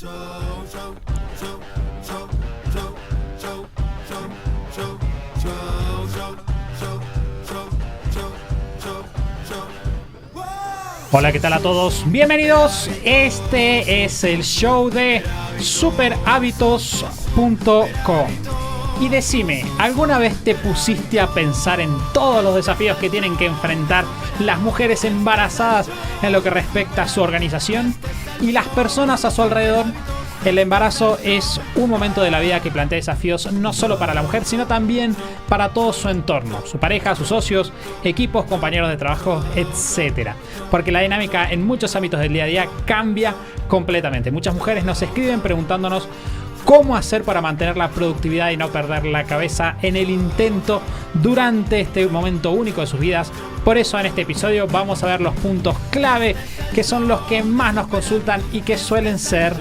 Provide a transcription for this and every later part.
Hola, ¿qué tal a todos? Bienvenidos. Este es el show de superhábitos.com. Y decime, ¿alguna vez te pusiste a pensar en todos los desafíos que tienen que enfrentar las mujeres embarazadas en lo que respecta a su organización y las personas a su alrededor? El embarazo es un momento de la vida que plantea desafíos no solo para la mujer, sino también para todo su entorno, su pareja, sus socios, equipos, compañeros de trabajo, etc. Porque la dinámica en muchos ámbitos del día a día cambia completamente. Muchas mujeres nos escriben preguntándonos cómo hacer para mantener la productividad y no perder la cabeza en el intento durante este momento único de sus vidas. Por eso en este episodio vamos a ver los puntos clave que son los que más nos consultan y que suelen ser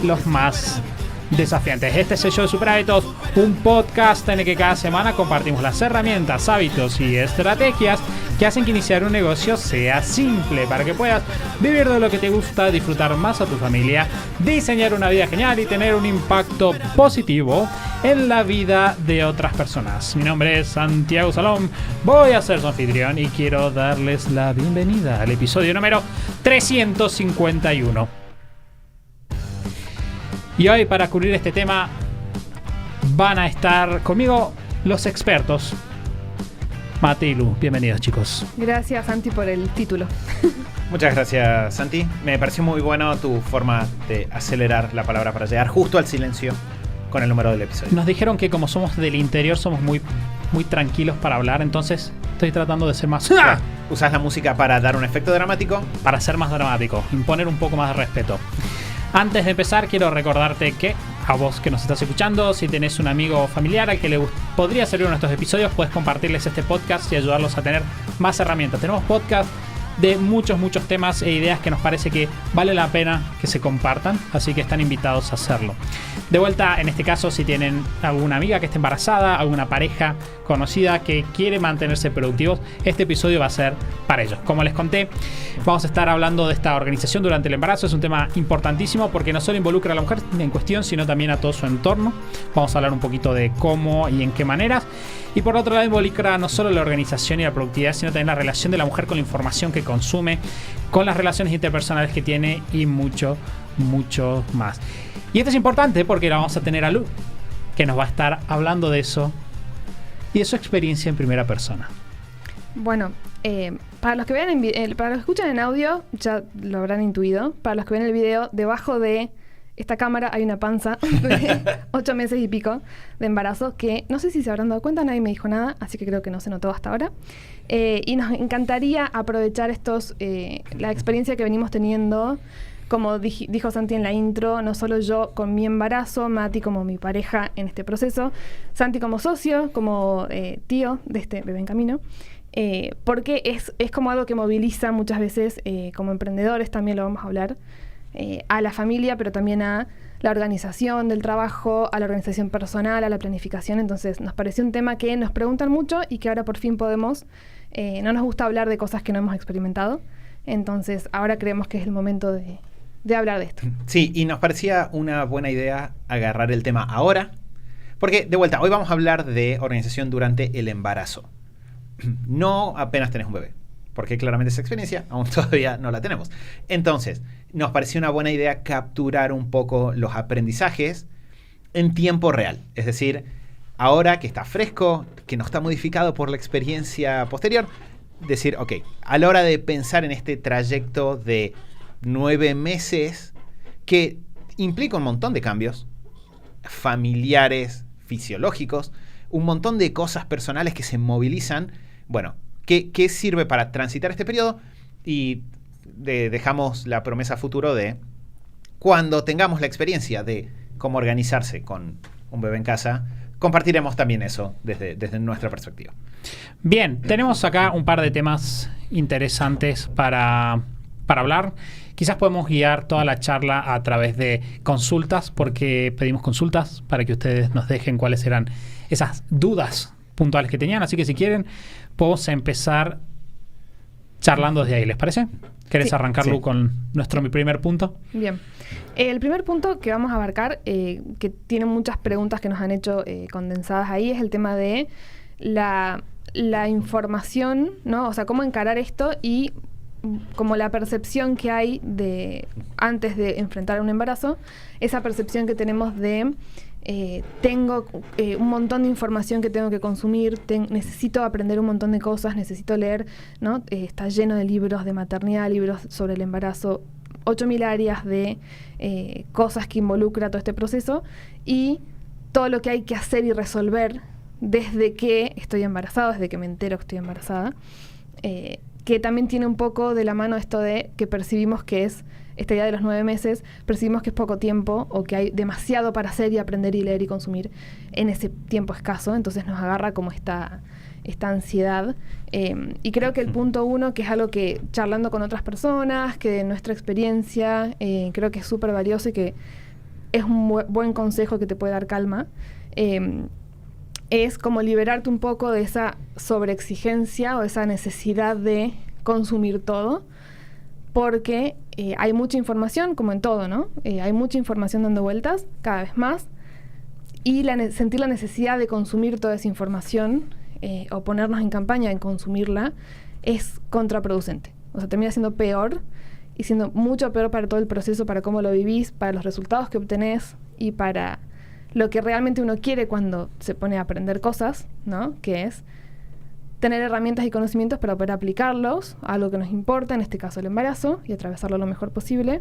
los más desafiantes. Este es el show de Super Hábitos, un podcast en el que cada semana compartimos las herramientas, hábitos y estrategias que hacen que iniciar un negocio sea simple para que puedas vivir de lo que te gusta, disfrutar más a tu familia, diseñar una vida genial y tener un impacto positivo en la vida de otras personas. Mi nombre es Santiago Salom, voy a ser su anfitrión y quiero darles la bienvenida al episodio número 351. Y hoy, para cubrir este tema, van a estar conmigo los expertos. Mate y Lu, bienvenidos, chicos. Gracias, Santi, por el título. Muchas gracias, Santi. Me pareció muy bueno tu forma de acelerar la palabra para llegar justo al silencio con el número del episodio. Nos dijeron que como somos del interior somos muy tranquilos para hablar, entonces estoy tratando de ser más... Claro, usas la música para dar un efecto dramático. Para ser más dramático, imponer un poco más de respeto. Antes de empezar, quiero recordarte que a vos que nos estás escuchando, si tenés un amigo o familiar al que le podría servir uno de estos episodios, puedes compartirles este podcast y ayudarlos a tener más herramientas. Tenemos podcast de muchos temas e ideas que nos parece que vale la pena que se compartan, así que están invitados a hacerlo. De vuelta, en este caso, si tienen alguna amiga que esté embarazada, alguna pareja conocida que quiere mantenerse productivos, este episodio va a ser para ellos. Como les conté, vamos a estar hablando de esta organización durante el embarazo. Es un tema importantísimo porque no solo involucra a la mujer en cuestión, sino también a todo su entorno. Vamos a hablar un poquito de cómo y en qué maneras. Y por otro lado, involucra no solo la organización y la productividad, sino también la relación de la mujer con la información que consume, con las relaciones interpersonales que tiene y mucho más. Y esto es importante porque la vamos a tener a Lu, que nos va a estar hablando de eso y de su experiencia en primera persona. Bueno, para los que vean para los que escuchan en audio, ya lo habrán intuido. Para los que ven el video, debajo de esta cámara hay una panza de 8 meses y pico de embarazo que no sé si se habrán dado cuenta, nadie me dijo nada, así que creo que no se notó hasta ahora. Y nos encantaría aprovechar la experiencia que venimos teniendo, como dijo Santi en la intro, no solo yo con mi embarazo, Mati como mi pareja en este proceso, Santi como socio, como tío de este bebé en camino. Porque es como algo que moviliza muchas veces como emprendedores, también lo vamos a hablar, a la familia, pero también a la organización del trabajo, a la organización personal, a la planificación. Entonces nos pareció un tema que nos preguntan mucho y que ahora por fin podemos. No nos gusta hablar de cosas que no hemos experimentado, entonces ahora creemos que es el momento de hablar de esto. Sí, y nos parecía una buena idea agarrar el tema ahora, porque de vuelta, hoy vamos a hablar de organización durante el embarazo. No apenas tenés un bebé, porque claramente esa experiencia aún todavía no la tenemos. Entonces, nos pareció una buena idea capturar un poco los aprendizajes en tiempo real. Es decir, ahora que está fresco, que no está modificado por la experiencia posterior, decir, ok, a la hora de pensar en este trayecto de 9 meses, que implica un montón de cambios familiares, fisiológicos, un montón de cosas personales que se movilizan. Bueno, ¿qué sirve para transitar este periodo? Y dejamos la promesa a futuro de cuando tengamos la experiencia de cómo organizarse con un bebé en casa, compartiremos también eso desde nuestra perspectiva. Bien, tenemos acá un par de temas interesantes para hablar. Quizás podemos guiar toda la charla a través de consultas, porque pedimos consultas para que ustedes nos dejen cuáles eran esas dudas puntuales que tenían. Así que si quieren, podemos empezar charlando desde ahí. ¿Les parece? ¿Querés Sí. arrancar, Sí. Lu, con mi primer punto? Bien. El primer punto que vamos a abarcar, que tiene muchas preguntas que nos han hecho condensadas ahí, es el tema de la información, ¿no? O sea, cómo encarar esto y como la percepción que hay de antes de enfrentar un embarazo, esa percepción que tenemos de tengo un montón de información que tengo que consumir, necesito aprender un montón de cosas, necesito leer, ¿no? Está lleno de libros de maternidad, libros sobre el embarazo, 8.000 áreas de cosas que involucra todo este proceso y todo lo que hay que hacer y resolver desde que estoy embarazada, desde que me entero que estoy embarazada, que también tiene un poco de la mano esto de que percibimos que es esta idea de los 9 meses, percibimos que es poco tiempo o que hay demasiado para hacer y aprender y leer y consumir en ese tiempo escaso, entonces nos agarra como esta ansiedad. Y creo que el punto 1, que es algo que charlando con otras personas, que de nuestra experiencia, creo que es súper valioso y que es un buen consejo que te puede dar calma, es como liberarte un poco de esa sobreexigencia o esa necesidad de consumir todo, porque hay mucha información, como en todo, ¿no? Hay mucha información dando vueltas, cada vez más, y sentir la necesidad de consumir toda esa información o ponernos en campaña en consumirla es contraproducente. O sea, termina siendo peor y siendo mucho peor para todo el proceso, para cómo lo vivís, para los resultados que obtenés y para lo que realmente uno quiere cuando se pone a aprender cosas, ¿no? Que es tener herramientas y conocimientos para poder aplicarlos a algo que nos importa, en este caso el embarazo, y atravesarlo lo mejor posible.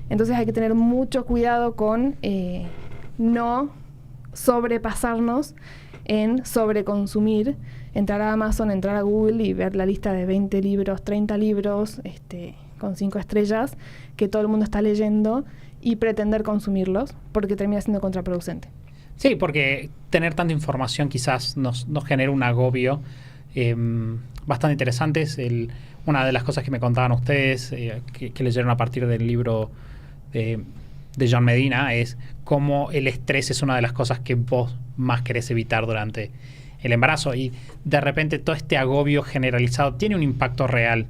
Entonces hay que tener mucho cuidado con no sobrepasarnos en sobreconsumir, entrar a Amazon, entrar a Google y ver la lista de 20 libros, 30 libros con 5 estrellas que todo el mundo está leyendo y pretender consumirlos, porque termina siendo contraproducente. Sí, porque tener tanta información quizás nos genera un agobio bastante interesante. Es una de las cosas que me contaban ustedes, que leyeron a partir del libro de John Medina, es cómo el estrés es una de las cosas que vos más querés evitar durante el embarazo. Y de repente todo este agobio generalizado tiene un impacto real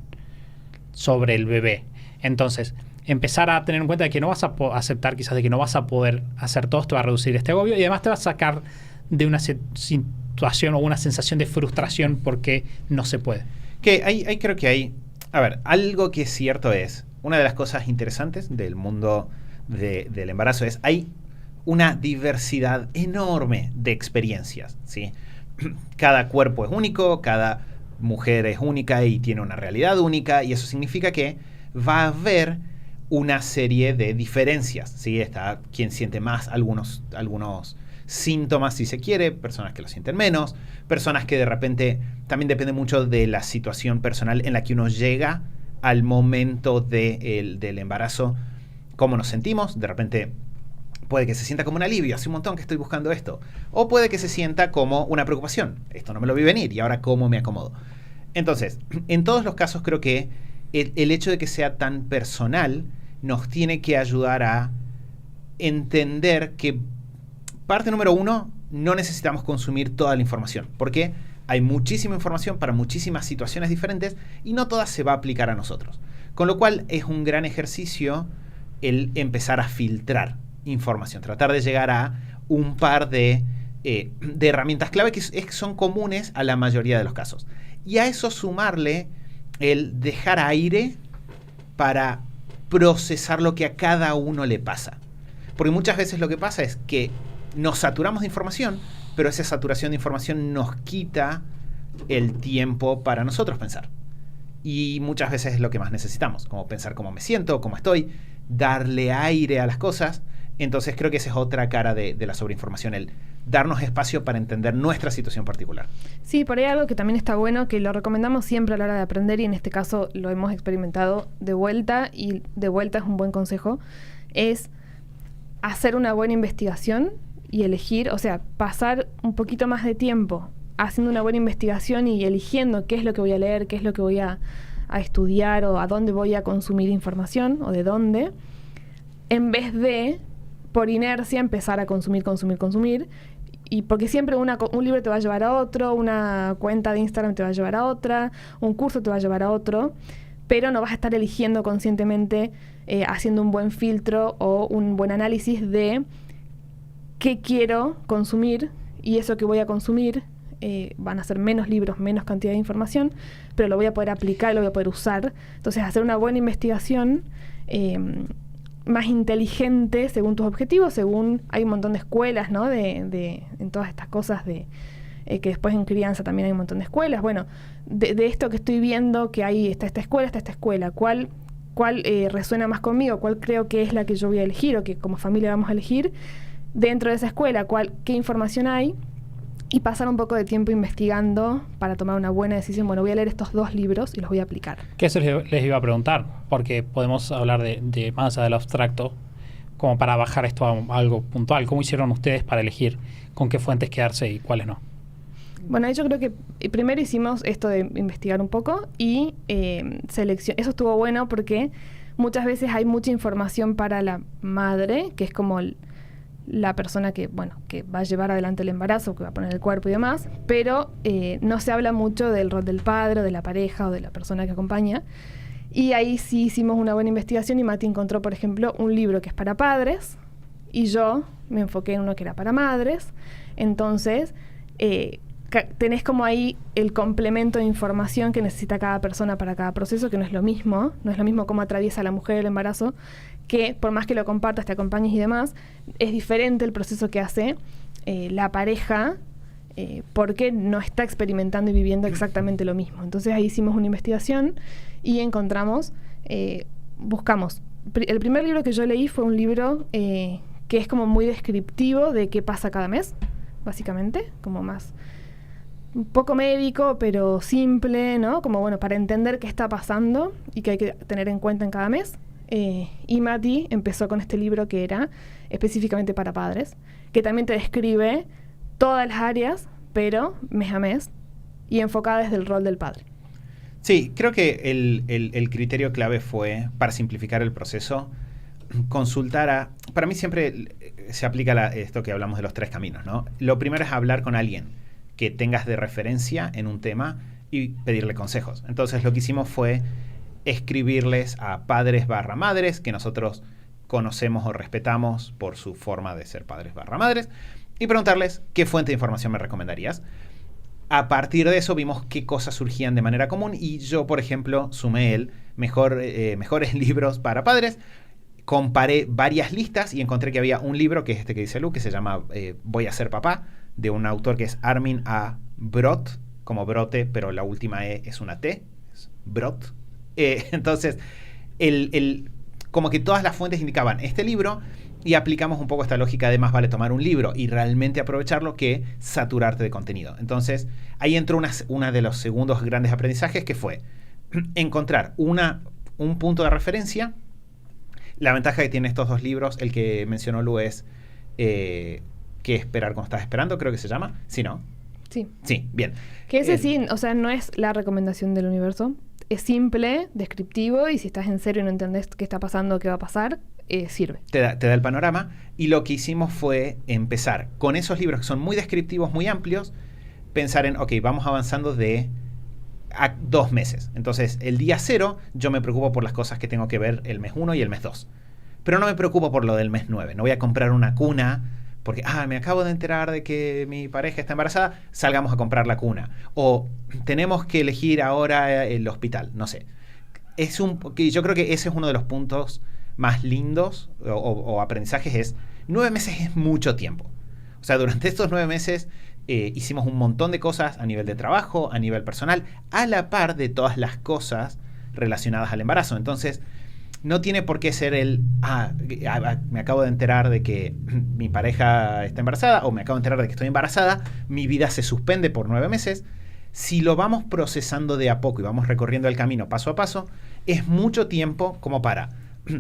sobre el bebé. Entonces, empezar a tener en cuenta de que no vas a aceptar quizás de que no vas a poder hacer todo, te va a reducir este agobio y además te va a sacar de una situación o una sensación de frustración porque no se puede. Que ahí creo que hay... A ver, algo que es cierto es... Una de las cosas interesantes del mundo del embarazo es... Hay una diversidad enorme de experiencias, ¿sí? Cada cuerpo es único, cada mujer es única y tiene una realidad única, y eso significa que va a haber una serie de diferencias, ¿sí? Está quien siente más algunos síntomas, si se quiere, personas que lo sienten menos, personas que de repente también depende mucho de la situación personal en la que uno llega al momento del embarazo, cómo nos sentimos. De repente puede que se sienta como un alivio, hace un montón que estoy buscando esto, o puede que se sienta como una preocupación, esto no me lo vi venir y ahora cómo me acomodo. Entonces, en todos los casos creo que el hecho de que sea tan personal nos tiene que ayudar a entender que parte número 1, no necesitamos consumir toda la información, porque hay muchísima información para muchísimas situaciones diferentes y no todas se va a aplicar a nosotros. Con lo cual es un gran ejercicio el empezar a filtrar información, tratar de llegar a un par de herramientas clave que son comunes a la mayoría de los casos. Y a eso sumarle el dejar aire para procesar lo que a cada uno le pasa. Porque muchas veces lo que pasa es que nos saturamos de información, pero esa saturación de información nos quita el tiempo para nosotros pensar. Y muchas veces es lo que más necesitamos, como pensar cómo me siento, cómo estoy, darle aire a las cosas. Entonces creo que esa es otra cara de la sobreinformación, el darnos espacio para entender nuestra situación particular. Sí, por ahí algo que también está bueno, que lo recomendamos siempre a la hora de aprender, y en este caso lo hemos experimentado de vuelta, y de vuelta es un buen consejo, es hacer una buena investigación y elegir, o sea, pasar un poquito más de tiempo haciendo una buena investigación y eligiendo qué es lo que voy a leer, qué es lo que voy a estudiar o a dónde voy a consumir información o de dónde, en vez de por inercia empezar a consumir, y porque siempre un libro te va a llevar a otro, una cuenta de Instagram te va a llevar a otra, un curso te va a llevar a otro, pero no vas a estar eligiendo conscientemente, haciendo un buen filtro o un buen análisis de qué quiero consumir, y eso que voy a consumir van a ser menos libros, menos cantidad de información, pero lo voy a poder aplicar y lo voy a poder usar. Entonces, hacer una buena investigación más inteligente según tus objetivos, hay un montón de escuelas, ¿no? En todas estas cosas que después en crianza también hay un montón de escuelas. Bueno, de esto que estoy viendo, que está esta escuela, ¿cuál resuena más conmigo? ¿Cuál creo que es la que yo voy a elegir o que como familia vamos a elegir? Dentro de esa escuela, ¿qué información hay? Y pasar un poco de tiempo investigando para tomar una buena decisión. Bueno, voy a leer estos 2 libros y los voy a aplicar. Que eso les iba a preguntar, porque podemos hablar de más allá del abstracto, como para bajar esto a algo puntual. ¿Cómo hicieron ustedes para elegir con qué fuentes quedarse y cuáles no? Bueno, yo creo que primero hicimos esto de investigar un poco y selección. Eso estuvo bueno porque muchas veces hay mucha información para la madre, que es como la persona que va a llevar adelante el embarazo, que va a poner el cuerpo y demás, pero no se habla mucho del rol del padre, o de la pareja o de la persona que acompaña. Y ahí sí hicimos una buena investigación y Mati encontró, por ejemplo, un libro que es para padres y yo me enfoqué en uno que era para madres. Entonces, tenés como ahí el complemento de información que necesita cada persona para cada proceso, que no es lo mismo cómo atraviesa la mujer el embarazo, que por más que lo compartas, te acompañes y demás, es diferente el proceso que hace la pareja, porque no está experimentando y viviendo exactamente lo mismo. Entonces ahí hicimos una investigación y encontramos, buscamos. El primer libro que yo leí fue un libro que es como muy descriptivo de qué pasa cada mes, básicamente, como más un poco médico, pero simple, ¿no? Como para entender qué está pasando y qué hay que tener en cuenta en cada mes. Y Mati empezó con este libro que era específicamente para padres, que también te describe todas las áreas, pero mes a mes, y enfocada desde el rol del padre. Sí, creo que el criterio clave fue, para simplificar el proceso, consultar para mí siempre se aplica esto que hablamos de los 3 caminos, ¿no? Lo primero es hablar con alguien que tengas de referencia en un tema y pedirle consejos. Entonces lo que hicimos fue escribirles a padres/madres que nosotros conocemos o respetamos por su forma de ser padres/madres y preguntarles qué fuente de información me recomendarías. A partir de eso vimos qué cosas surgían de manera común y yo, por ejemplo, sumé el mejores libros para padres. Comparé varias listas y encontré que había un libro, que es este que dice Lu, que se llama Voy a ser papá, de un autor que es Armin A. Brott, como brote, pero la última E es una T, es Brott. Entonces, como que todas las fuentes indicaban este libro y aplicamos un poco esta lógica de más vale tomar un libro y realmente aprovecharlo que saturarte de contenido. Entonces, ahí entró una de los segundos grandes aprendizajes, que fue encontrar un punto de referencia. La ventaja que tienen estos 2 libros, el que mencionó Lu, es ¿Qué esperar cuando estás esperando? Creo que se llama. ¿Sí, no? Sí. Sí, bien. Que ese sí, o sea, no es la recomendación del universo. Es simple, descriptivo, y si estás en serio y no entendés qué está pasando o qué va a pasar, sirve. Te da el panorama. Y lo que hicimos fue empezar con esos libros que son muy descriptivos, muy amplios, pensar en, ok, vamos avanzando a 2 meses. Entonces, el día 0, yo me preocupo por las cosas que tengo que ver el mes 1 y el mes 2. Pero no me preocupo por lo del mes 9. No voy a comprar una cuna porque, me acabo de enterar de que mi pareja está embarazada, salgamos a comprar la cuna. O tenemos que elegir ahora el hospital, no sé. Yo creo que ese es uno de los puntos más lindos o aprendizajes, es 9 meses es mucho tiempo. O sea, durante estos 9 meses hicimos un montón de cosas a nivel de trabajo, a nivel personal, a la par de todas las cosas relacionadas al embarazo. Entonces, no tiene por qué ser me acabo de enterar de que mi pareja está embarazada o me acabo de enterar de que estoy embarazada, mi vida se suspende por 9 meses. Si lo vamos procesando de a poco y vamos recorriendo el camino paso a paso, es mucho tiempo como para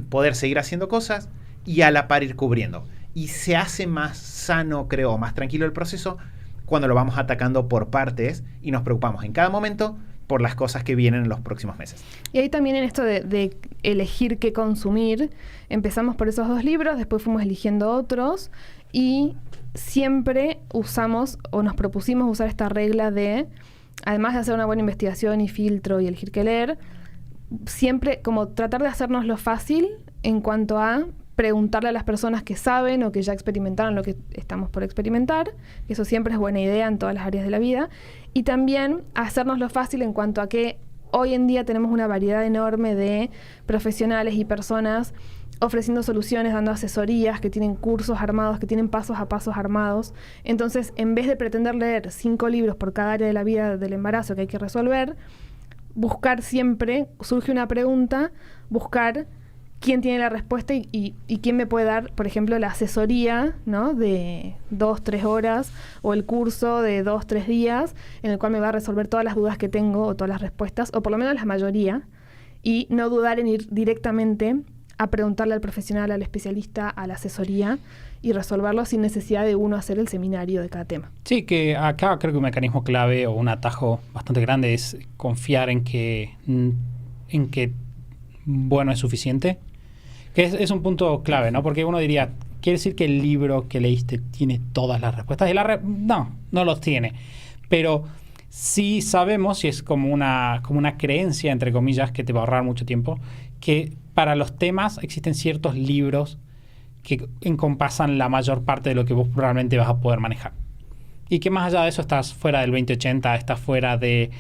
poder seguir haciendo cosas y a la par ir cubriendo. Y se hace más sano, creo, más tranquilo el proceso cuando lo vamos atacando por partes y nos preocupamos en cada momento por las cosas que vienen en los próximos meses. Y ahí también en esto de elegir qué consumir, empezamos por esos 2 libros, después fuimos eligiendo otros y siempre usamos o nos propusimos usar esta regla de, además de hacer una buena investigación y filtro y elegir qué leer, siempre como tratar de hacernos lo fácil en cuanto a preguntarle a las personas que saben o que ya experimentaron lo que estamos por experimentar, que eso siempre es buena idea en todas las áreas de la vida, y también hacernos lo fácil en cuanto a que hoy en día tenemos una variedad enorme de profesionales y personas ofreciendo soluciones, dando asesorías, que tienen cursos armados, que tienen pasos a pasos armados. Entonces, en vez de pretender leer 5 libros por cada área de la vida del embarazo que hay que resolver, buscar siempre, surge una pregunta, buscar quién tiene la respuesta y quién me puede dar, por ejemplo, la asesoría, ¿no? De 2-3 horas o el curso de 2-3 días en el cual me va a resolver todas las dudas que tengo o todas las respuestas, o por lo menos la mayoría, y no dudar en ir directamente a preguntarle al profesional, al especialista, a la asesoría y resolverlo sin necesidad de uno hacer el seminario de cada tema. Sí, que acá creo que un mecanismo clave o un atajo bastante grande es confiar en que bueno es suficiente. Que es un punto clave, ¿no? Porque uno diría, ¿quiere decir que el libro que leíste tiene todas las respuestas? Y no los tiene. Pero sí sabemos, y es como una creencia, entre comillas, que te va a ahorrar mucho tiempo, que para los temas existen ciertos libros que encompasan la mayor parte de lo que vos probablemente vas a poder manejar. Y que más allá de eso estás fuera del 2080, estás fuera del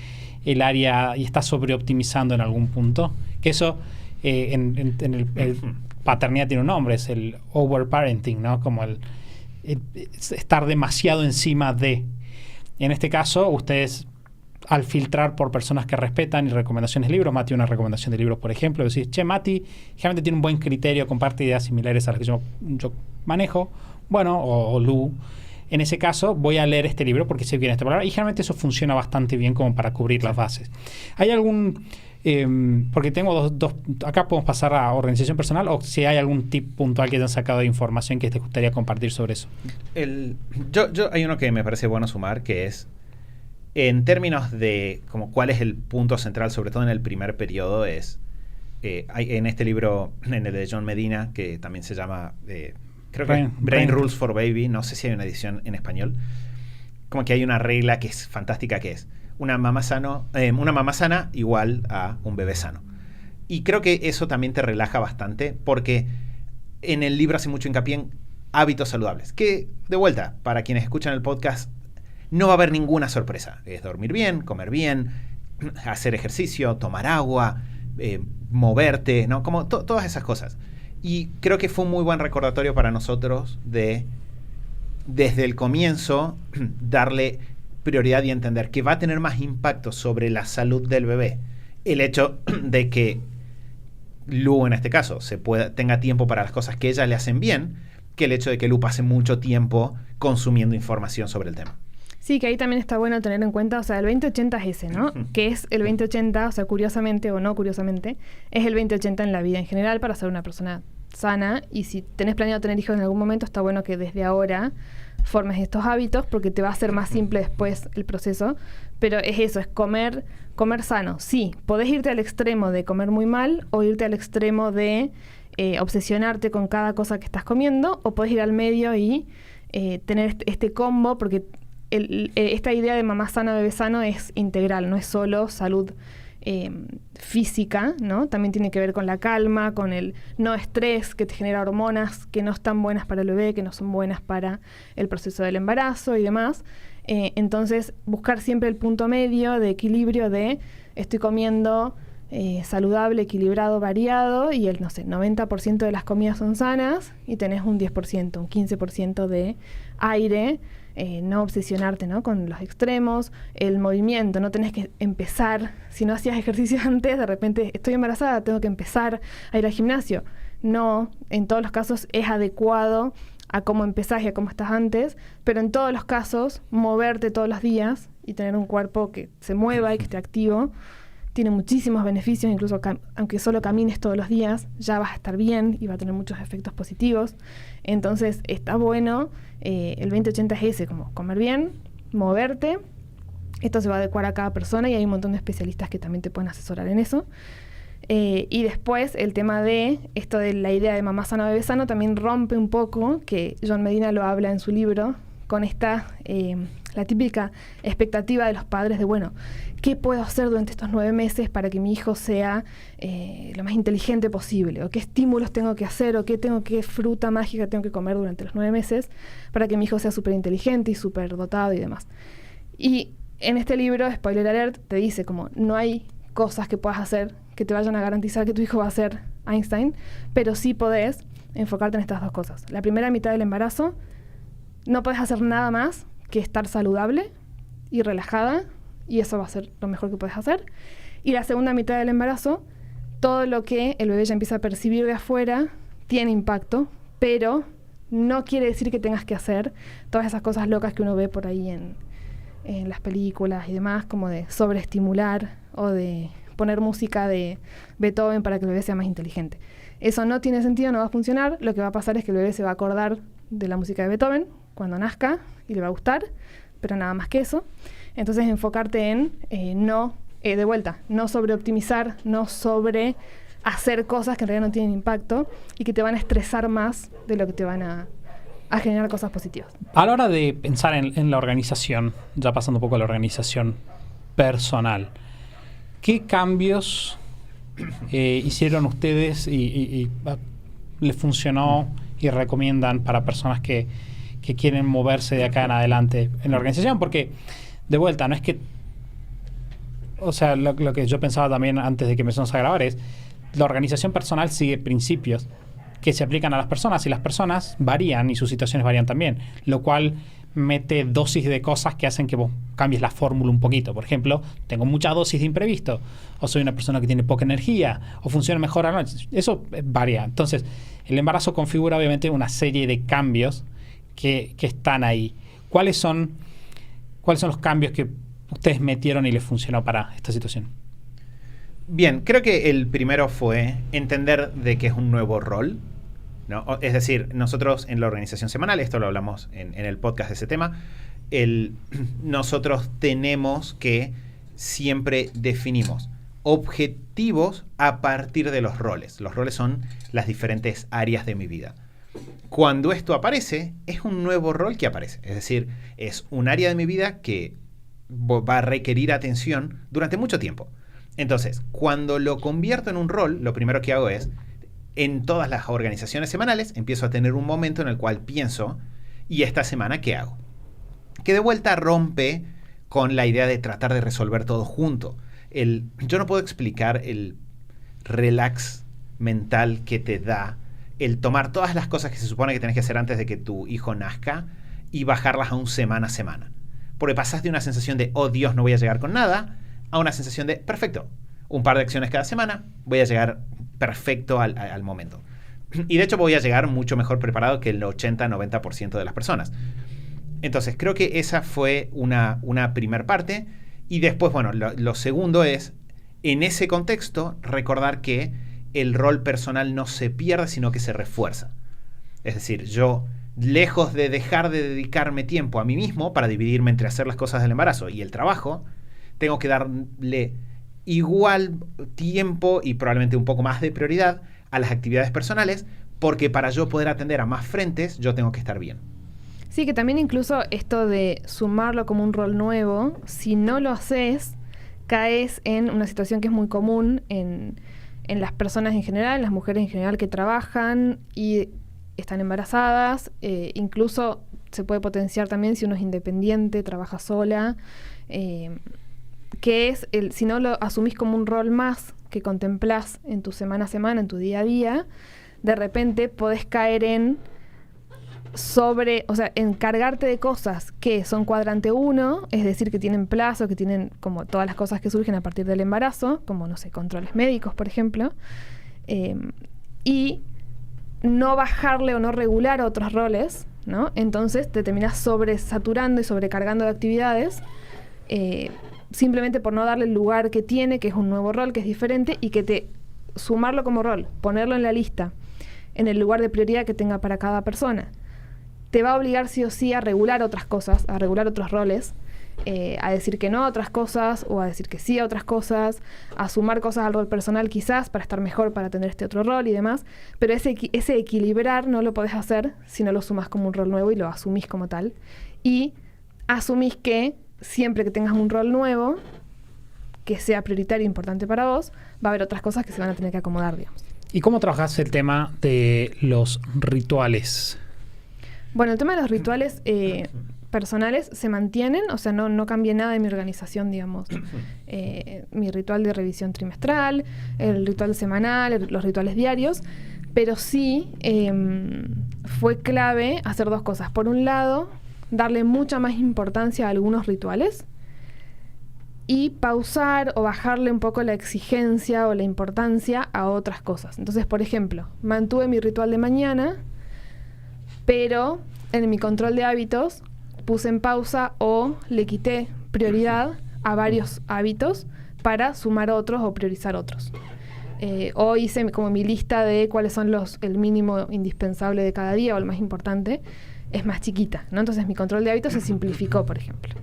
área y estás sobreoptimizando en algún punto. Que eso... en el paternidad tiene un nombre, es el overparenting, ¿no? Como el estar demasiado encima de. En este caso, ustedes, al filtrar por personas que respetan y recomendaciones de libros, Mati una recomendación de libros, por ejemplo, decís, che, Mati generalmente tiene un buen criterio, comparte ideas similares a las que yo manejo, bueno, o Lu. En ese caso, voy a leer este libro porque sé bien esta palabra, y generalmente eso funciona bastante bien como para cubrir las bases. ¿Hay algún... porque tengo dos, acá podemos pasar a organización personal, o si hay algún tip puntual que hayan sacado de información que te gustaría compartir sobre eso? Hay uno que me parece bueno sumar, que es en términos de como cuál es el punto central, sobre todo en el primer periodo, es hay en este libro, en el de John Medina, que también se llama creo que Brain Rules for Baby, no sé si hay una edición en español, como que hay una regla que es fantástica, que es una mamá sana igual a un bebé sano. Y creo que eso también te relaja bastante, porque en el libro hace mucho hincapié en hábitos saludables, que, de vuelta, para quienes escuchan el podcast, no va a haber ninguna sorpresa. Es dormir bien, comer bien, hacer ejercicio, tomar agua, moverte, ¿no? Como todas esas cosas. Y creo que fue un muy buen recordatorio para nosotros de, desde el comienzo, darle prioridad y entender que va a tener más impacto sobre la salud del bebé el hecho de que Lu, en este caso, tenga tiempo para las cosas que ella le hacen bien, que el hecho de que Lu pase mucho tiempo consumiendo información sobre el tema. Sí, que ahí también está bueno tener en cuenta, o sea, el 20-80 es ese, ¿no? Que es el 20-80, o sea, curiosamente o no curiosamente, es el 20-80 en la vida en general para ser una persona sana, y si tenés planeado tener hijos en algún momento, está bueno que desde ahora formes estos hábitos, porque te va a hacer más simple después el proceso. Pero es eso, es comer sano. Sí, podés irte al extremo de comer muy mal, o irte al extremo de obsesionarte con cada cosa que estás comiendo, o podés ir al medio y tener este combo, porque esta idea de mamá sana, bebé sano es integral, no es solo salud física, ¿no? También tiene que ver con la calma, con el no estrés que te genera hormonas que no están buenas para el bebé, que no son buenas para el proceso del embarazo y demás. Entonces, buscar siempre el punto medio de equilibrio de estoy comiendo saludable, equilibrado, variado, y el, 90% de las comidas son sanas, y tenés un 10%, un 15% de aire. No obsesionarte, ¿no?, con los extremos, el movimiento, no tenés que empezar, si no hacías ejercicio antes, de repente estoy embarazada, tengo que empezar a ir al gimnasio. No, en todos los casos es adecuado a cómo empezás y a cómo estás antes, pero en todos los casos, moverte todos los días y tener un cuerpo que se mueva y que esté activo tiene muchísimos beneficios. Incluso aunque solo camines todos los días, ya vas a estar bien y va a tener muchos efectos positivos. Entonces está bueno, el 20-80 es ese, como comer bien, moverte. Esto se va a adecuar a cada persona y hay un montón de especialistas que también te pueden asesorar en eso. Y después el tema de esto de la idea de mamá sana, bebé sano también rompe un poco, que John Medina lo habla en su libro, con esta la típica expectativa de los padres de, bueno, ¿qué puedo hacer durante estos 9 meses para que mi hijo sea lo más inteligente posible? ¿O qué estímulos tengo que hacer? ¿O qué fruta mágica tengo que comer durante los 9 meses para que mi hijo sea súper inteligente y súper dotado y demás? Y en este libro, spoiler alert, te dice como no hay cosas que puedas hacer que te vayan a garantizar que tu hijo va a ser Einstein, pero sí podés enfocarte en estas 2 cosas. La primera mitad del embarazo, no podés hacer nada más que estar saludable y relajada, y eso va a ser lo mejor que puedes hacer. Y la segunda mitad del embarazo, todo lo que el bebé ya empieza a percibir de afuera tiene impacto, pero no quiere decir que tengas que hacer todas esas cosas locas que uno ve por ahí en las películas y demás, como de sobreestimular o de poner música de Beethoven para que el bebé sea más inteligente. Eso no tiene sentido, no va a funcionar. Lo que va a pasar es que el bebé se va a acordar de la música de Beethoven cuando nazca y le va a gustar, pero nada más que eso. Entonces enfocarte en no sobreoptimizar, no sobre hacer cosas que en realidad no tienen impacto y que te van a estresar más de lo que te van a generar cosas positivas. A la hora de pensar en la organización, ya pasando un poco a la organización personal, ¿qué cambios hicieron ustedes y les funcionó y recomiendan para personas que quieren moverse de acá en adelante en la organización? Porque, de vuelta, no es que... O sea, lo que yo pensaba también antes de que empezamos a grabar es la organización personal sigue principios que se aplican a las personas y las personas varían y sus situaciones varían también, lo cual mete dosis de cosas que hacen que vos cambies la fórmula un poquito. Por ejemplo, tengo mucha dosis de imprevisto, o soy una persona que tiene poca energía, o funciona mejor a la noche. Eso varía. Entonces, el embarazo configura obviamente una serie de cambios que están ahí. ¿Cuáles son los cambios que ustedes metieron y les funcionó para esta situación? Bien, creo que el primero fue entender de que es un nuevo rol, ¿no? Es decir, nosotros en la organización semanal, esto lo hablamos en el podcast de ese tema, nosotros tenemos que siempre definimos objetivos a partir de los roles. Los roles son las diferentes áreas de mi vida. Cuando esto aparece, es un nuevo rol que aparece. Es decir, es un área de mi vida que va a requerir atención durante mucho tiempo. Entonces, cuando lo convierto en un rol, lo primero que hago es, en todas las organizaciones semanales, empiezo a tener un momento en el cual pienso, ¿y esta semana qué hago? Que de vuelta rompe con la idea de tratar de resolver todo junto. Yo no puedo explicar el relax mental que te da el tomar todas las cosas que se supone que tenés que hacer antes de que tu hijo nazca y bajarlas a un semana a semana. Porque pasás de una sensación de, oh Dios, no voy a llegar con nada, a una sensación de, perfecto, un par de acciones cada semana, voy a llegar perfecto al momento. Y de hecho voy a llegar mucho mejor preparado que el 80-90% de las personas. Entonces creo que esa fue una primer parte. Y después, bueno, lo segundo es, en ese contexto, recordar que el rol personal no se pierde, sino que se refuerza. Es decir, yo, lejos de dejar de dedicarme tiempo a mí mismo para dividirme entre hacer las cosas del embarazo y el trabajo, tengo que darle igual tiempo y probablemente un poco más de prioridad a las actividades personales, porque para yo poder atender a más frentes, yo tengo que estar bien. Sí, que también incluso esto de sumarlo como un rol nuevo, si no lo haces, caes en una situación que es muy común en las personas en general, en las mujeres en general que trabajan y están embarazadas, incluso se puede potenciar también si uno es independiente, trabaja sola, que es, si no lo asumís como un rol más que contemplás en tu semana a semana, en tu día a día, de repente podés caer en encargarte de cosas que son cuadrante 1, es decir, que tienen plazo, que tienen como todas las cosas que surgen a partir del embarazo, como, no sé, controles médicos, por ejemplo, y no bajarle o no regular otros roles, ¿no? Entonces te terminás sobresaturando y sobrecargando de actividades, simplemente por no darle el lugar que tiene, que es un nuevo rol, que es diferente, y que sumarlo como rol, ponerlo en la lista, en el lugar de prioridad que tenga para cada persona, te va a obligar sí o sí a regular otras cosas, a regular otros roles, a decir que no a otras cosas o a decir que sí a otras cosas, a sumar cosas al rol personal quizás para estar mejor, para tener este otro rol y demás, pero ese equilibrar no lo podés hacer si no lo sumas como un rol nuevo y lo asumís como tal. Y asumís que siempre que tengas un rol nuevo, que sea prioritario e importante para vos, va a haber otras cosas que se van a tener que acomodar, digamos. ¿Y cómo trabajás el tema de los rituales? Bueno, el tema de los rituales personales se mantienen, o sea, no cambié nada de mi organización, digamos. Mi ritual de revisión trimestral, el ritual semanal, los rituales diarios, pero sí fue clave hacer dos cosas. Por un lado, darle mucha más importancia a algunos rituales y pausar o bajarle un poco la exigencia o la importancia a otras cosas. Entonces, por ejemplo, mantuve mi ritual de mañana, pero en mi control de hábitos puse en pausa o le quité prioridad a varios hábitos para sumar otros o priorizar otros. O hice como mi lista de cuáles son el mínimo indispensable de cada día o el más importante, es más chiquita, ¿no? Entonces mi control de hábitos se simplificó, por ejemplo,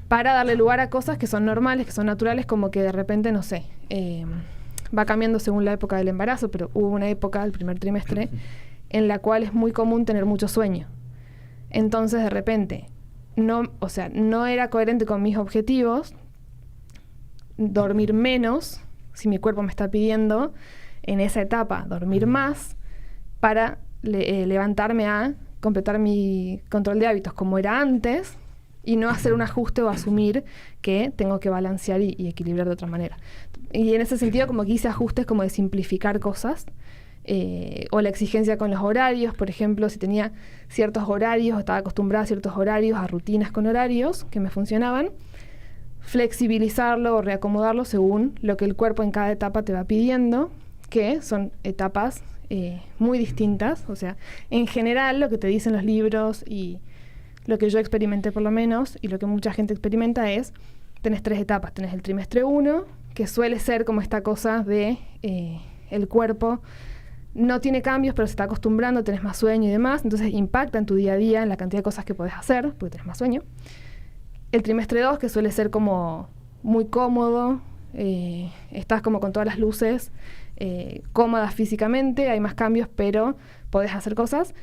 para darle lugar a cosas que son normales, que son naturales, como que de repente, no sé, va cambiando según la época del embarazo, pero hubo una época, el primer trimestre, en la cual es muy común tener mucho sueño. Entonces, de repente, no era coherente con mis objetivos dormir menos, si mi cuerpo me está pidiendo en esa etapa dormir más, para levantarme a completar mi control de hábitos como era antes y no hacer un ajuste o asumir que tengo que balancear y equilibrar de otra manera. Y en ese sentido como que hice ajustes como de simplificar cosas, o la exigencia con los horarios, por ejemplo, si tenía ciertos horarios, estaba acostumbrada a ciertos horarios, a rutinas con horarios que me funcionaban, flexibilizarlo o reacomodarlo según lo que el cuerpo en cada etapa te va pidiendo, que son etapas muy distintas. O sea, en general lo que te dicen los libros y lo que yo experimenté por lo menos, y lo que mucha gente experimenta es, tenés 3 etapas. Tenés el trimestre 1, que suele ser como esta cosa de el cuerpo no tiene cambios, pero se está acostumbrando, tenés más sueño y demás, entonces impacta en tu día a día, en la cantidad de cosas que podés hacer, porque tenés más sueño. El trimestre 2, que suele ser como muy cómodo, estás como con todas las luces, cómodas físicamente, hay más cambios, pero podés hacer cosas.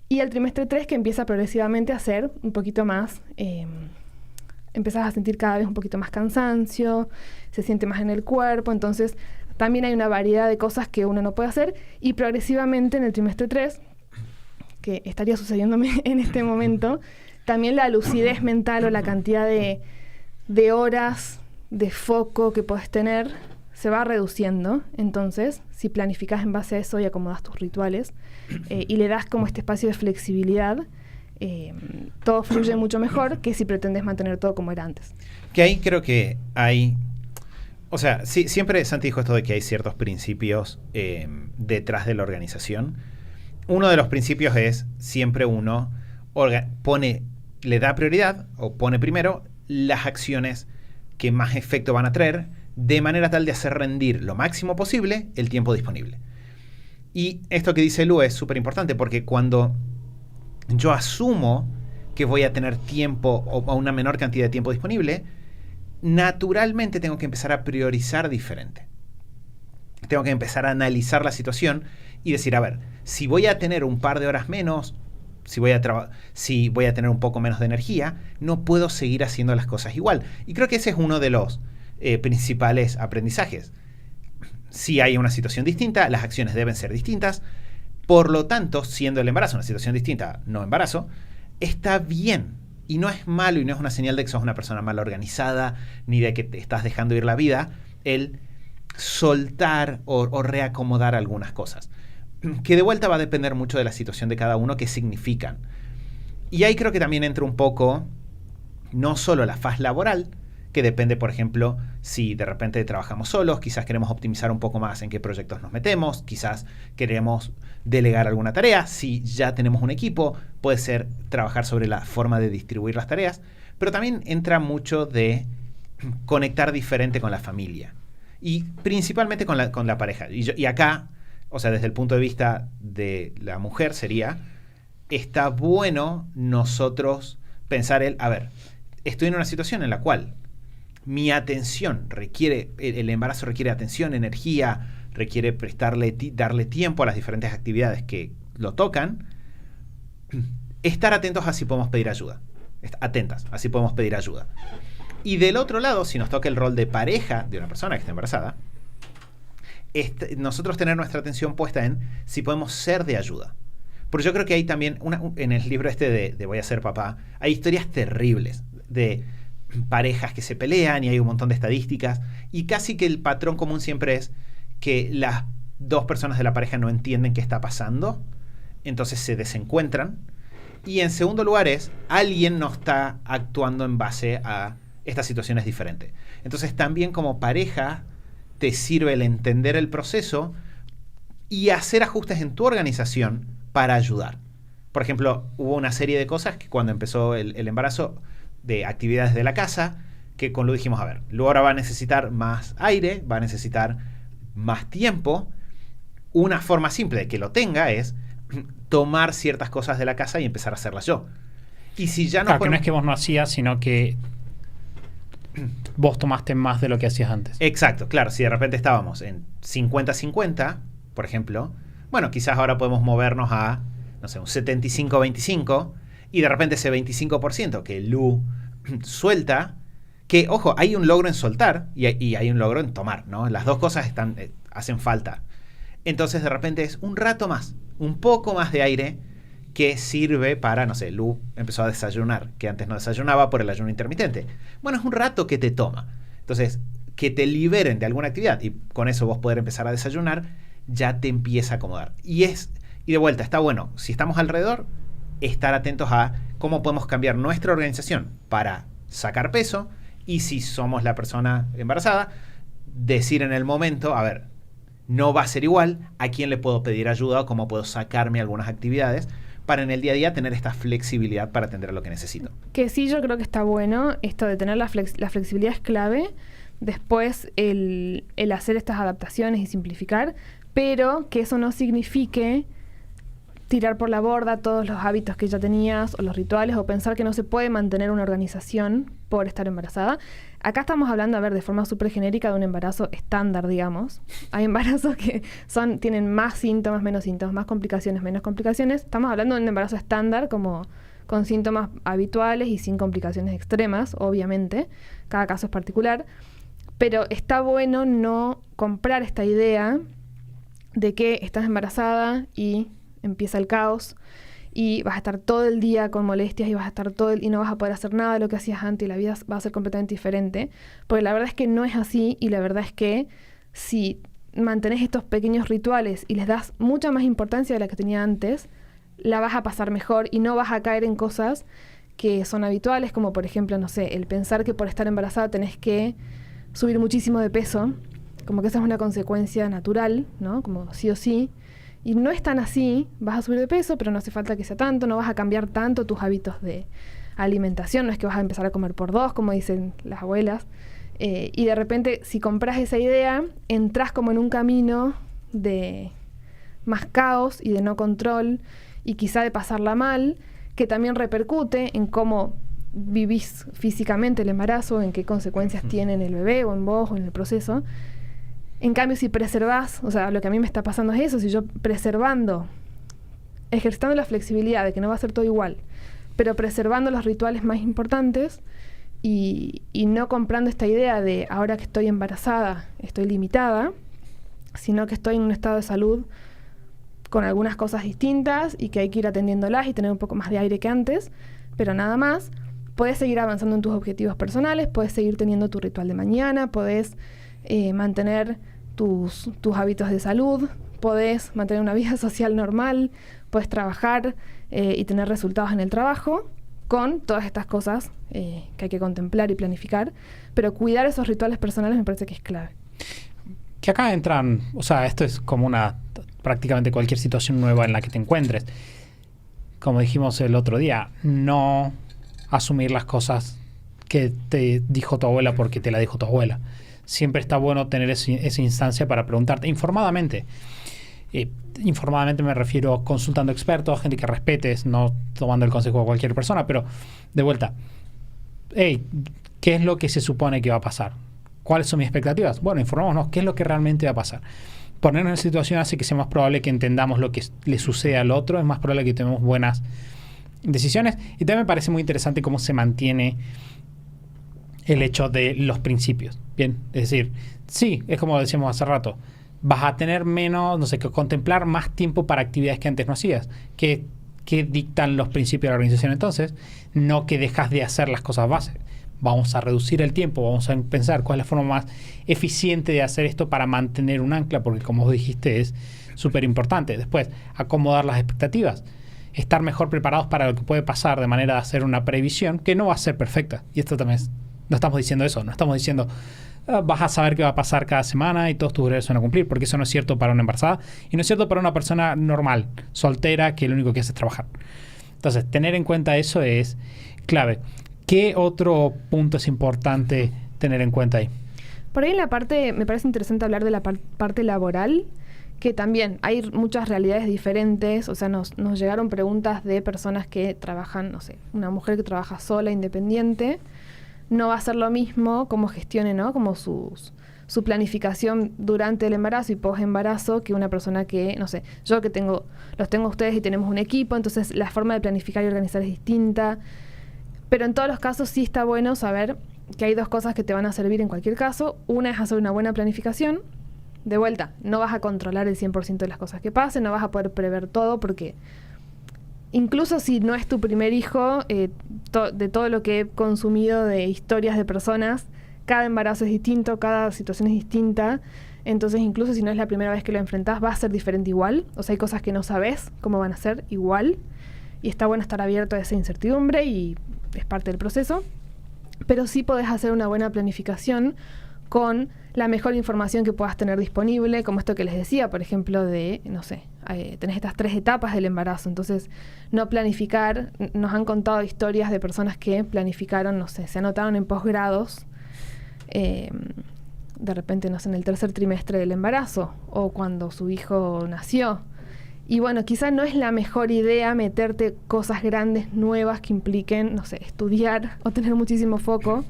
Y el trimestre 3, que empieza progresivamente a ser un poquito más, empezás a sentir cada vez un poquito más cansancio, se siente más en el cuerpo, entonces también hay una variedad de cosas que uno no puede hacer, y progresivamente en el trimestre 3, que estaría sucediéndome en este momento, también la lucidez mental o la cantidad de horas de foco que podés tener se va reduciendo. Entonces, si planificás en base a eso y acomodas tus rituales y le das como este espacio de flexibilidad, todo fluye mucho mejor que si pretendes mantener todo como era antes. Que ahí creo que hay... O sea, sí, siempre Santi dijo esto de que hay ciertos principios detrás de la organización. Uno de los principios es siempre uno le da prioridad o pone primero las acciones que más efecto van a traer, de manera tal de hacer rendir lo máximo posible el tiempo disponible. Y esto que dice Lu es súper importante, porque cuando yo asumo que voy a tener tiempo o una menor cantidad de tiempo disponible, naturalmente tengo que empezar a priorizar diferente. Tengo que empezar a analizar la situación y decir, a ver, si voy a tener un par de horas menos, si voy a tener un poco menos de energía, no puedo seguir haciendo las cosas igual. Y creo que ese es uno de los principales aprendizajes. Si hay una situación distinta, las acciones deben ser distintas. Por lo tanto, siendo el embarazo una situación distinta, no embarazo, está bien. Y no es malo y no es una señal de que sos una persona mal organizada, ni de que te estás dejando ir la vida, el soltar o reacomodar algunas cosas. Que de vuelta va a depender mucho de la situación de cada uno, qué significan. Y ahí creo que también entra un poco, no solo la faz laboral, que depende, por ejemplo, si de repente trabajamos solos, quizás queremos optimizar un poco más en qué proyectos nos metemos, quizás queremos delegar alguna tarea, si ya tenemos un equipo, puede ser trabajar sobre la forma de distribuir las tareas, pero también entra mucho de conectar diferente con la familia y principalmente con la pareja. Y acá, o sea, desde el punto de vista de la mujer sería, está bueno nosotros pensar a ver, estoy en una situación en la cual mi atención el embarazo requiere atención, energía, requiere darle tiempo a las diferentes actividades que lo tocan, estar atentos a si podemos pedir ayuda. atentas, así podemos pedir ayuda. Y del otro lado, si nos toca el rol de pareja de una persona que está embarazada, nosotros tener nuestra atención puesta en si podemos ser de ayuda. Porque yo creo que hay también, en el libro de Voy a ser papá, hay historias terribles de parejas que se pelean y hay un montón de estadísticas y casi que el patrón común siempre es que las dos personas de la pareja no entienden qué está pasando, entonces se desencuentran. Y en segundo lugar alguien no está actuando en base a estas situaciones diferentes. Entonces también como pareja te sirve el entender el proceso y hacer ajustes en tu organización para ayudar. Por ejemplo, hubo una serie de cosas que cuando empezó el embarazo, de actividades de la casa, que con Lu dijimos, a ver, Lu ahora va a necesitar más aire, va a necesitar más tiempo. Una forma simple de que lo tenga es tomar ciertas cosas de la casa y empezar a hacerlas yo. Y si ya no claro, que no es que vos no hacías, sino que vos tomaste más de lo que hacías antes. Exacto, claro. Si de repente estábamos en 50-50, por ejemplo, bueno, quizás ahora podemos movernos a, no sé, un 75-25, y de repente ese 25% que Lu suelta, que, ojo, hay un logro en soltar y hay un logro en tomar, ¿no? Las dos cosas hacen falta. Entonces, de repente es un rato más, un poco más de aire que sirve para, no sé, Lu empezó a desayunar, que antes no desayunaba por el ayuno intermitente. Bueno, es un rato que te toma. Entonces, que te liberen de alguna actividad y con eso vos poder empezar a desayunar, ya te empieza a acomodar. Y de vuelta, está bueno, si estamos alrededor, estar atentos a cómo podemos cambiar nuestra organización para sacar peso, y si somos la persona embarazada, decir en el momento, a ver, no va a ser igual, a quién le puedo pedir ayuda o cómo puedo sacarme algunas actividades para en el día a día tener esta flexibilidad para atender a lo que necesito. Que sí, yo creo que está bueno esto de tener la flexibilidad es clave, después el hacer estas adaptaciones y simplificar, pero que eso no signifique tirar por la borda todos los hábitos que ya tenías o los rituales o pensar que no se puede mantener una organización por estar embarazada. Acá estamos hablando, a ver, de forma súper genérica de un embarazo estándar, digamos. Hay embarazos que tienen más síntomas, menos síntomas, más complicaciones, menos complicaciones. Estamos hablando de un embarazo estándar como con síntomas habituales y sin complicaciones extremas, obviamente. Cada caso es particular. Pero está bueno no comprar esta idea de que estás embarazada y empieza el caos y vas a estar todo el día con molestias y vas a estar y no vas a poder hacer nada de lo que hacías antes y la vida va a ser completamente diferente, porque la verdad es que no es así, y la verdad es que si mantenés estos pequeños rituales y les das mucha más importancia de la que tenía antes, la vas a pasar mejor y no vas a caer en cosas que son habituales, como por ejemplo, no sé, el pensar que por estar embarazada tenés que subir muchísimo de peso, como que esa es una consecuencia natural, ¿no? Como sí o sí. Y no es tan así, vas a subir de peso, pero no hace falta que sea tanto, no vas a cambiar tanto tus hábitos de alimentación, no es que vas a empezar a comer por dos, como dicen las abuelas. Y de repente, si compras esa idea, entras como en un camino de más caos y de no control, y quizá de pasarla mal, que también repercute en cómo vivís físicamente el embarazo, en qué consecuencias tiene en el bebé o en vos o en el proceso. En cambio, si preservás, o sea, lo que a mí me está pasando es eso, si yo preservando, ejercitando la flexibilidad de que no va a ser todo igual, pero preservando los rituales más importantes y no comprando esta idea de ahora que estoy embarazada, estoy limitada, sino que estoy en un estado de salud con algunas cosas distintas y que hay que ir atendiéndolas y tener un poco más de aire que antes, pero nada más. Puedes seguir avanzando en tus objetivos personales, puedes seguir teniendo tu ritual de mañana, puedes mantener tus hábitos de salud, podés mantener una vida social normal, puedes trabajar y tener resultados en el trabajo con todas estas cosas que hay que contemplar y planificar, pero cuidar esos rituales personales me parece que es clave. Que acá entran, o sea, esto es como prácticamente cualquier situación nueva en la que te encuentres. Como dijimos el otro día, no asumir las cosas que te dijo tu abuela porque te la dijo tu abuela. Siempre está bueno tener esa instancia para preguntarte informadamente. Informadamente me refiero consultando expertos, gente que respetes, no tomando el consejo de cualquier persona, pero de vuelta, hey, ¿qué es lo que se supone que va a pasar? ¿Cuáles son mis expectativas? Bueno, informémonos qué es lo que realmente va a pasar. Ponernos en situación hace que sea más probable que entendamos lo que le sucede al otro, es más probable que tenemos buenas decisiones. Y también me parece muy interesante cómo se mantiene el hecho de los principios. Bien, es decir, sí, es como decíamos hace rato, vas a tener menos, no sé, que contemplar más tiempo para actividades que antes no hacías, que dictan los principios de la organización entonces, no que dejas de hacer las cosas base. Vamos a reducir el tiempo, vamos a pensar cuál es la forma más eficiente de hacer esto para mantener un ancla, porque como vos dijiste es súper importante. Después, acomodar las expectativas, estar mejor preparados para lo que puede pasar de manera de hacer una previsión que no va a ser perfecta. Y esto también no estamos diciendo eso, no estamos diciendo vas a saber qué va a pasar cada semana y todos tus horarios van a cumplir, porque eso no es cierto para una embarazada y no es cierto para una persona normal, soltera, que lo único que hace es trabajar. Entonces, tener en cuenta eso es clave. ¿Qué otro punto es importante tener en cuenta ahí? Por ahí en la parte, me parece interesante hablar de la parte laboral, que también hay muchas realidades diferentes. O sea, nos llegaron preguntas de personas que trabajan, no sé, una mujer que trabaja sola, independiente, no va a ser lo mismo cómo gestione, ¿no? Como su planificación durante el embarazo y post-embarazo que una persona que, no sé, yo que los tengo a ustedes y tenemos un equipo, entonces la forma de planificar y organizar es distinta. Pero en todos los casos sí está bueno saber que hay dos cosas que te van a servir en cualquier caso. Una es hacer una buena planificación. De vuelta, no vas a controlar el 100% de las cosas que pasen, no vas a poder prever todo porque incluso si no es tu primer hijo, de todo lo que he consumido de historias de personas, cada embarazo es distinto, cada situación es distinta. Entonces, incluso si no es la primera vez que lo enfrentás, va a ser diferente igual. O sea, hay cosas que no sabes cómo van a ser igual. Y está bueno estar abierto a esa incertidumbre y es parte del proceso. Pero sí podés hacer una buena planificación con la mejor información que puedas tener disponible, como esto que les decía, por ejemplo, de, no sé, tenés estas 3 etapas del embarazo, entonces no planificar, nos han contado historias de personas que planificaron, no sé, se anotaron en posgrados, de repente, no sé, en el 3er trimestre del embarazo, o cuando su hijo nació. Y bueno, quizá no es la mejor idea meterte cosas grandes, nuevas, que impliquen, no sé, estudiar o tener muchísimo foco,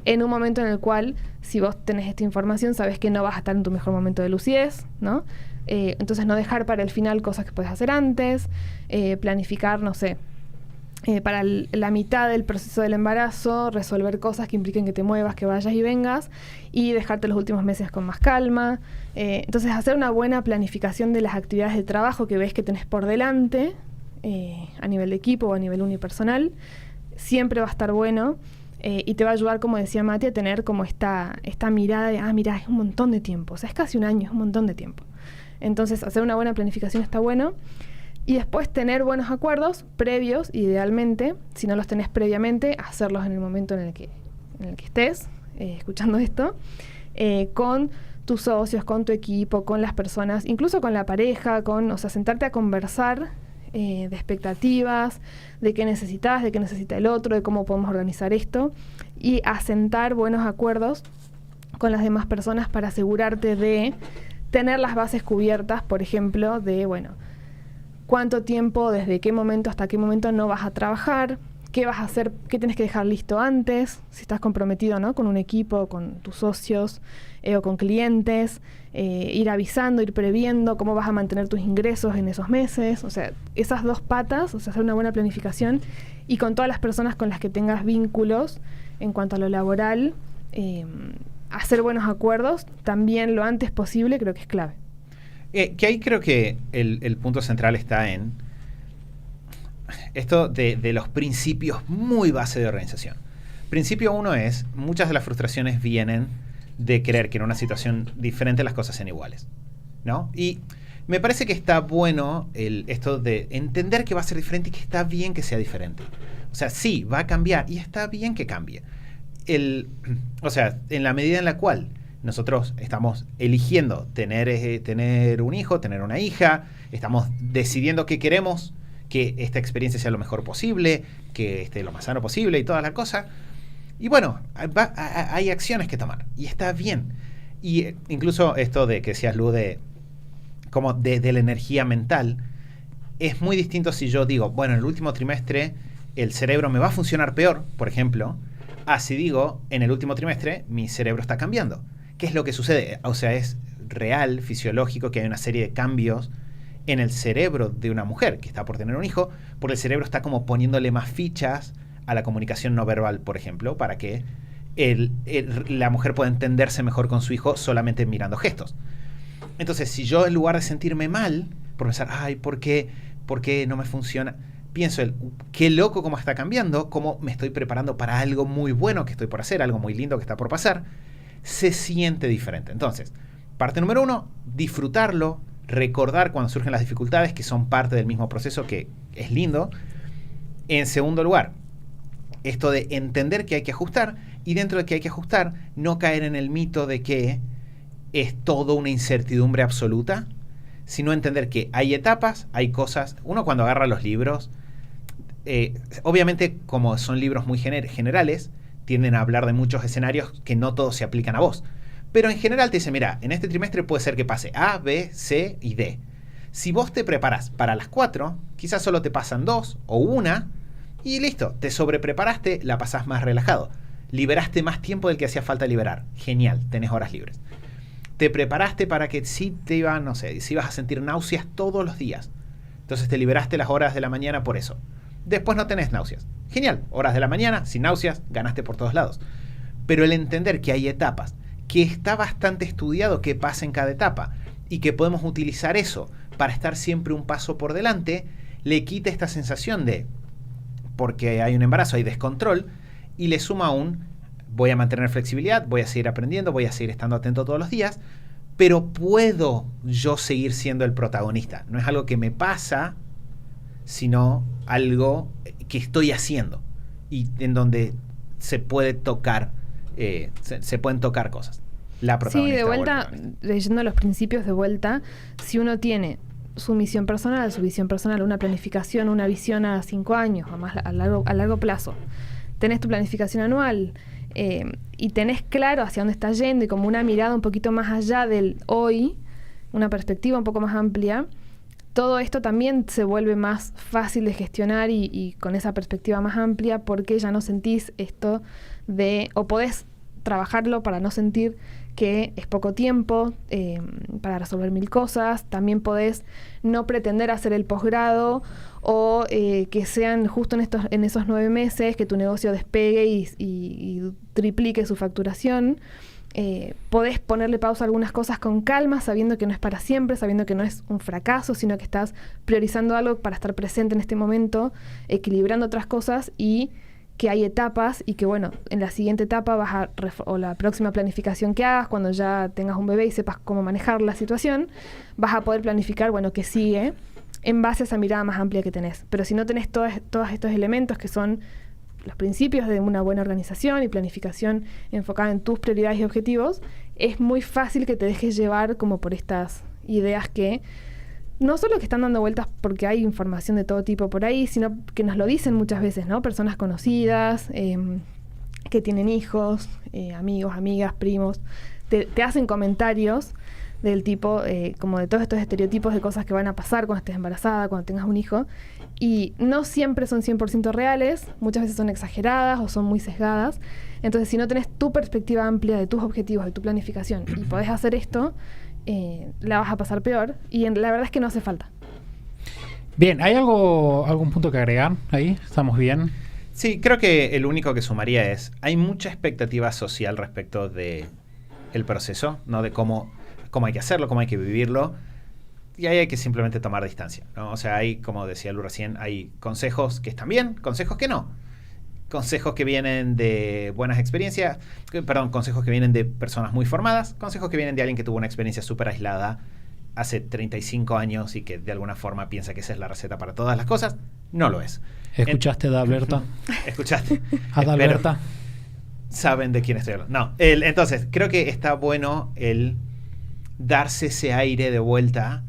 en un momento en el cual, si vos tenés esta información, sabés que no vas a estar en tu mejor momento de lucidez, ¿no? Entonces no dejar para el final cosas que puedes hacer antes, planificar, no sé, para la mitad del proceso del embarazo, resolver cosas que impliquen que te muevas, que vayas y vengas, y dejarte los últimos meses con más calma. Entonces hacer una buena planificación de las actividades de trabajo que ves que tenés por delante, a nivel de equipo o a nivel unipersonal, siempre va a estar bueno. Y te va a ayudar, como decía Mati, a tener como esta mirada de, mira, es un montón de tiempo, o sea, es casi un año, es un montón de tiempo. Entonces, hacer una buena planificación está bueno. Y después tener buenos acuerdos previos, idealmente, si no los tenés previamente, hacerlos en el momento en el que estés escuchando esto, con tus socios, con tu equipo, con las personas, incluso con la pareja, o sea, sentarte a conversar de expectativas, de qué necesitas, de qué necesita el otro, de cómo podemos organizar esto, y asentar buenos acuerdos con las demás personas para asegurarte de tener las bases cubiertas, por ejemplo, de, bueno, cuánto tiempo, desde qué momento hasta qué momento no vas a trabajar, qué vas a hacer, qué tienes que dejar listo antes, si estás comprometido, ¿no?, con un equipo, con tus socios o con clientes, ir avisando, ir previendo cómo vas a mantener tus ingresos en esos meses. O sea, esas dos patas, o sea, hacer una buena planificación y con todas las personas con las que tengas vínculos en cuanto a lo laboral, hacer buenos acuerdos también lo antes posible, creo que es clave. Que ahí creo que el punto central está en esto de los principios muy base de organización. Principio 1 es, muchas de las frustraciones vienen de creer que en una situación diferente las cosas sean iguales, ¿no? Y me parece que está bueno esto de entender que va a ser diferente y que está bien que sea diferente. O sea, sí, va a cambiar y está bien que cambie. O sea, en la medida en la cual nosotros estamos eligiendo tener un hijo, tener una hija, estamos decidiendo qué queremos, que esta experiencia sea lo mejor posible, que esté lo más sano posible y toda la cosa. Y bueno, hay acciones que tomar y está bien. Y incluso esto de que decías, Lu, de la energía mental, es muy distinto si yo digo, bueno, en el último trimestre el cerebro me va a funcionar peor, por ejemplo, a si digo, en el último trimestre mi cerebro está cambiando. ¿Qué es lo que sucede? O sea, es real, fisiológico, que hay una serie de cambios en el cerebro de una mujer que está por tener un hijo, porque el cerebro está como poniéndole más fichas a la comunicación no verbal, por ejemplo, para que la mujer pueda entenderse mejor con su hijo solamente mirando gestos. Entonces, si yo en lugar de sentirme mal, por pensar, ay, ¿por qué no me funciona? Pienso, qué loco cómo está cambiando, cómo me estoy preparando para algo muy bueno que estoy por hacer, algo muy lindo que está por pasar, se siente diferente. Entonces, parte número 1, disfrutarlo, recordar cuando surgen las dificultades, que son parte del mismo proceso, que es lindo. En segundo lugar, esto de entender que hay que ajustar, y dentro de que hay que ajustar, no caer en el mito de que es todo una incertidumbre absoluta, sino entender que hay etapas, hay cosas. Uno cuando agarra los libros, obviamente como son libros muy generales, tienden a hablar de muchos escenarios que no todos se aplican a vos. Pero en general te dice, mira, en este trimestre puede ser que pase A, B, C y D. Si vos te preparás para las 4, quizás solo te pasan 2 o 1 y listo, te sobrepreparaste, la pasás más relajado. Liberaste más tiempo del que hacía falta liberar. Genial, tenés horas libres. Te preparaste para que si ibas a sentir náuseas todos los días. Entonces te liberaste las horas de la mañana por eso. Después no tenés náuseas. Genial, horas de la mañana, sin náuseas, ganaste por todos lados. Pero el entender que hay etapas, que está bastante estudiado qué pasa en cada etapa y que podemos utilizar eso para estar siempre un paso por delante, le quita esta sensación de, porque hay un embarazo, hay descontrol, y le suma voy a mantener flexibilidad, voy a seguir aprendiendo, voy a seguir estando atento todos los días, pero puedo yo seguir siendo el protagonista. No es algo que me pasa, sino algo que estoy haciendo y en donde se puede tocar, se pueden tocar cosas. La protagonista. Sí, de vuelta, leyendo los principios de vuelta, si uno tiene su visión personal, una planificación, una visión a 5 años, a largo plazo, tenés tu planificación anual, y tenés claro hacia dónde estás yendo y como una mirada un poquito más allá del hoy, una perspectiva un poco más amplia, todo esto también se vuelve más fácil de gestionar y con esa perspectiva más amplia, porque ya no sentís esto o podés trabajarlo para no sentir que es poco tiempo para resolver 1000 cosas. También podés no pretender hacer el posgrado o que sean justo en esos 9 meses que tu negocio despegue y triplique su facturación. Podés ponerle pausa a algunas cosas con calma, sabiendo que no es para siempre, sabiendo que no es un fracaso, sino que estás priorizando algo para estar presente en este momento, equilibrando otras cosas y que hay etapas y que, bueno, en la siguiente etapa o la próxima planificación que hagas, cuando ya tengas un bebé y sepas cómo manejar la situación, vas a poder planificar, bueno, qué sigue en base a esa mirada más amplia que tenés. Pero si no tenés todos estos elementos que son los principios de una buena organización y planificación enfocada en tus prioridades y objetivos, es muy fácil que te dejes llevar como por estas ideas que no solo que están dando vueltas porque hay información de todo tipo por ahí, sino que nos lo dicen muchas veces, ¿no? Personas conocidas, que tienen hijos, amigos, amigas, primos, te hacen comentarios del tipo, como de todos estos estereotipos de cosas que van a pasar cuando estés embarazada, cuando tengas un hijo, y no siempre son 100% reales, muchas veces son exageradas o son muy sesgadas. Entonces, si no tenés tu perspectiva amplia de tus objetivos, de tu planificación, y podés hacer esto, la vas a pasar peor, y la verdad es que no hace falta. Bien, ¿hay algún punto que agregar ahí? ¿Estamos bien? Sí, creo que el único que sumaría es, hay mucha expectativa social respecto de el proceso, ¿no? De cómo hay que hacerlo, cómo hay que vivirlo, y ahí hay que simplemente tomar distancia, ¿no? O sea, hay, como decía Lu recién, hay consejos que están bien, consejos que no. Consejos que vienen de buenas experiencias, consejos que vienen de personas muy formadas, consejos que vienen de alguien que tuvo una experiencia súper aislada hace 35 años y que de alguna forma piensa que esa es la receta para todas las cosas. No lo es. ¿Escuchaste a Adalberta? ¿Escuchaste? Adalberta. Saben de quién estoy hablando. No, entonces, creo que está bueno el darse ese aire de vuelta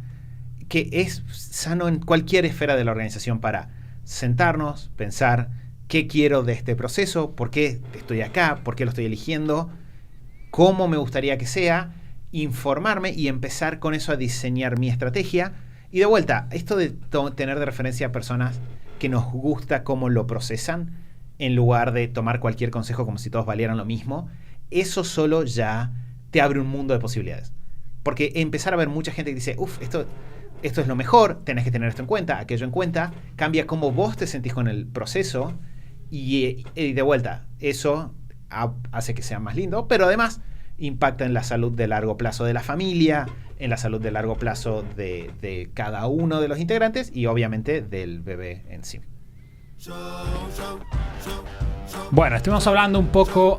que es sano en cualquier esfera de la organización para sentarnos, pensar qué quiero de este proceso, por qué estoy acá, por qué lo estoy eligiendo, cómo me gustaría que sea, informarme y empezar con eso a diseñar mi estrategia. Y de vuelta, esto de tener de referencia a personas que nos gusta cómo lo procesan, en lugar de tomar cualquier consejo como si todos valieran lo mismo, eso solo ya te abre un mundo de posibilidades. Porque empezar a ver mucha gente que dice, esto esto es lo mejor, tenés que tener esto en cuenta, aquello en cuenta, cambia cómo vos te sentís con el proceso y de vuelta, eso hace que sea más lindo, pero además impacta en la salud de largo plazo de la familia, en la salud de largo plazo de cada uno de los integrantes y obviamente del bebé en sí. Bueno, estuvimos hablando un poco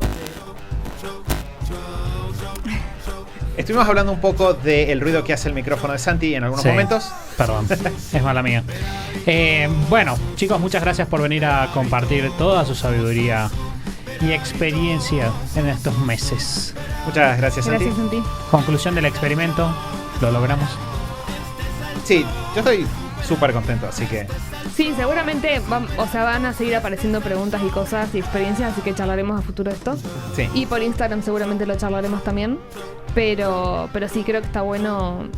del ruido que hace el micrófono de Santi en algunos Sí, momentos. Perdón, es mala mía. Bueno, chicos, muchas gracias por venir a compartir toda su sabiduría y experiencia en estos meses. Muchas gracias, Santi. Gracias, Santi. Conclusión del experimento, lo logramos. Sí, yo estoy súper contento, así que Sí, seguramente van a seguir apareciendo preguntas y cosas y experiencias, así que charlaremos a futuro de esto. sí. Y por Instagram seguramente lo charlaremos también. Pero sí, creo que está bueno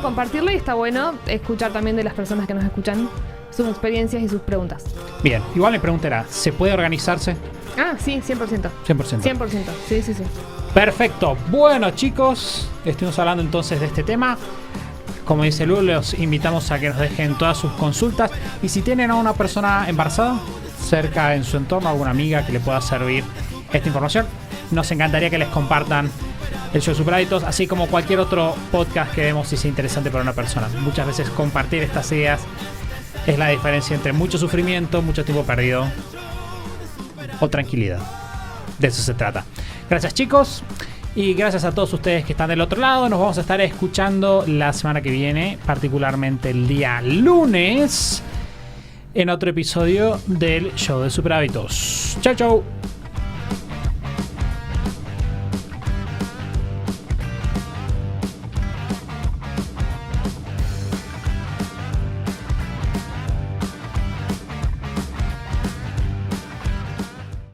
compartirlo y está bueno escuchar también de las personas que nos escuchan sus experiencias y sus preguntas. Bien, igual mi pregunta era, ¿se puede organizarse? Ah, sí, 100%. 100%. 100%, sí. Perfecto. Bueno, chicos, estuvimos hablando entonces de este tema. Como dice Lu, los invitamos a que nos dejen todas sus consultas. Y si tienen a una persona embarazada cerca en su entorno, alguna amiga que le pueda servir esta información, nos encantaría que les compartan el show de Superhábitos, así como cualquier otro podcast que vemos si sea interesante para una persona. Muchas veces compartir estas ideas es la diferencia entre mucho sufrimiento, mucho tiempo perdido o tranquilidad. De eso se trata. Gracias, chicos. Y gracias a todos ustedes que están del otro lado. Nos vamos a estar escuchando la semana que viene, particularmente el día lunes, en otro episodio del show de Superhábitos. Chau, chau.